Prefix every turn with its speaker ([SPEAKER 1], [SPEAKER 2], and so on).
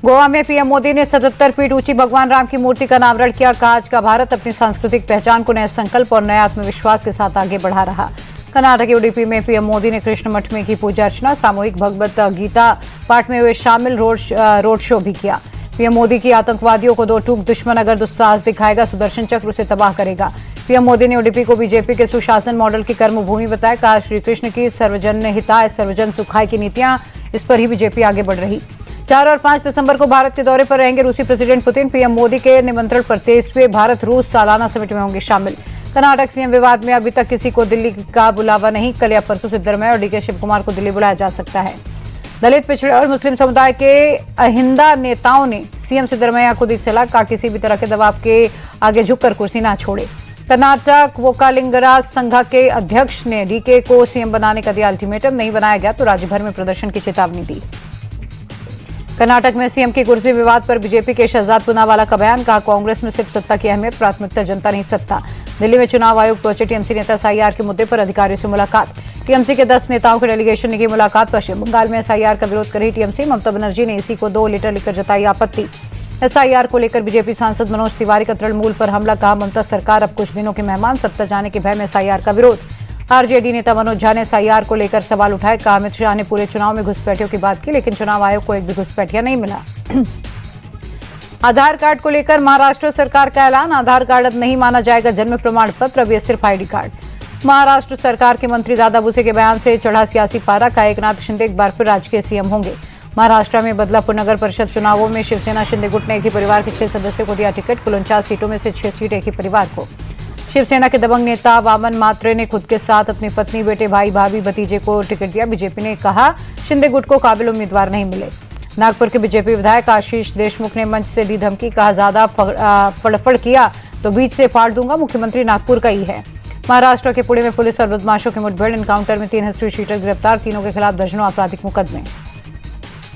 [SPEAKER 1] गोवा में पीएम मोदी ने 77 फीट ऊंची भगवान राम की मूर्ति का अनावरण किया। कहा, आज का भारत अपनी सांस्कृतिक पहचान को नए संकल्प और नए आत्मविश्वास के साथ आगे बढ़ा रहा। कर्नाटक के उडुपी में पीएम मोदी ने कृष्ण मठ में की पूजा अर्चना, सामूहिक भगवत गीता पाठ में हुए शामिल, रोड शो भी किया। पीएम मोदी की आतंकवादियों को दो टूक, दुश्मन अगर दुस्साहस दिखाएगा सुदर्शन चक्र उसे तबाह करेगा। पीएम मोदी ने उडुपी को बीजेपी के सुशासन मॉडल की कर्मभूमि बताया। कहा, श्री कृष्ण की सर्वजन हिताय सर्वजन सुखाय की नीतियां, इस पर ही बीजेपी आगे बढ़ रही। 4 और 5 दिसंबर को भारत के दौरे पर रहेंगे रूसी प्रेसिडेंट पुतिन। पीएम मोदी के निमंत्रण पर 23वें भारत रूस सालाना समिट में होंगे शामिल। कर्नाटक सीएम विवाद में अभी तक किसी को दिल्ली का बुलावा नहीं। कल या परसों सिद्धरमैया और डीके शिवकुमार को दिल्ली बुलाया जा सकता है। दलित, पिछड़े और मुस्लिम समुदाय के अहिंदा नेताओं ने सीएम सिद्धरमैया को दी सलाह। कहा, किसी भी तरह के दबाव के आगे झुककर कुर्सी ना छोड़े। कर्नाटक वोकालिंगराज संघ के अध्यक्ष ने डीके को सीएम बनाने का दिया अल्टीमेटम। नहीं बनाया गया तो राज्य भर में प्रदर्शन की चेतावनी दी। कर्नाटक में सीएम की कुर्सी विवाद पर बीजेपी के शहजाद पूनावाला का बयान। कहा, कांग्रेस में सिर्फ सत्ता की अहमियत, प्राथमिकता जनता नहीं सत्ता। दिल्ली में चुनाव आयोग पहुंचे टीएमसी नेता एसआईआर के मुद्दे पर अधिकारियों से मुलाकात। टीएमसी के 10 नेताओं के डेलीगेशन ने की मुलाकात। पश्चिम बंगाल में एसआईआर का विरोध कर रही टीएमसी, ममता बनर्जी ने इसी को 2 लीटर लिखकर जताई आपत्ति। एसआईआर को लेकर बीजेपी सांसद मनोज तिवारी का तृणमूल पर हमला। कहा, ममता सरकार अब कुछ दिनों के मेहमान, सत्ता जाने के भय में एसआईआर का विरोध। आरजेडी नेता मनोज झा ने एसआईआर को लेकर सवाल उठाए। कहा, अमित शाह ने पूरे चुनाव में घुसपैठियों की बात की, लेकिन चुनाव आयोग को एक भी घुसपैठिया नहीं मिला। आधार कार्ड को लेकर महाराष्ट्र सरकार का ऐलान। आधार कार्ड अब नहीं माना जाएगा जन्म प्रमाण पत्र, अब ये सिर्फ आईडी कार्ड। महाराष्ट्र सरकार के मंत्री दादा भुसे के बयान से चढ़ा सियासी पारा। का एकनाथ शिंदे एक बार फिर राज्य के सीएम होंगे। महाराष्ट्र में बदलापुर नगर परिषद चुनावों में शिवसेना शिंदे गुट ने एक ही परिवार के 6 सदस्यों को दिया टिकट। कुल 49 सीटों में से 6 सीट एक ही परिवार को। शिवसेना के दबंग नेता वामन मात्रे ने खुद के साथ अपनी पत्नी, बेटे, भाई, भाभी, भतीजे को टिकट दिया। बीजेपी ने कहा, शिंदे गुट को काबिल उम्मीदवार नहीं मिले। नागपुर के बीजेपी विधायक आशीष देशमुख ने मंच से दी धमकी। कहा, ज्यादा फड़फड़ किया तो बीच से फाड़ दूंगा। मुख्यमंत्री नागपुर का ही है। महाराष्ट्र के पुणे में पुलिस और बदमाशों की मुठभेड़, एनकाउंटर में 3 हिस्ट्री शीटर गिरफ्तार। तीनों के खिलाफ दर्जनों आपराधिक मुकदमे।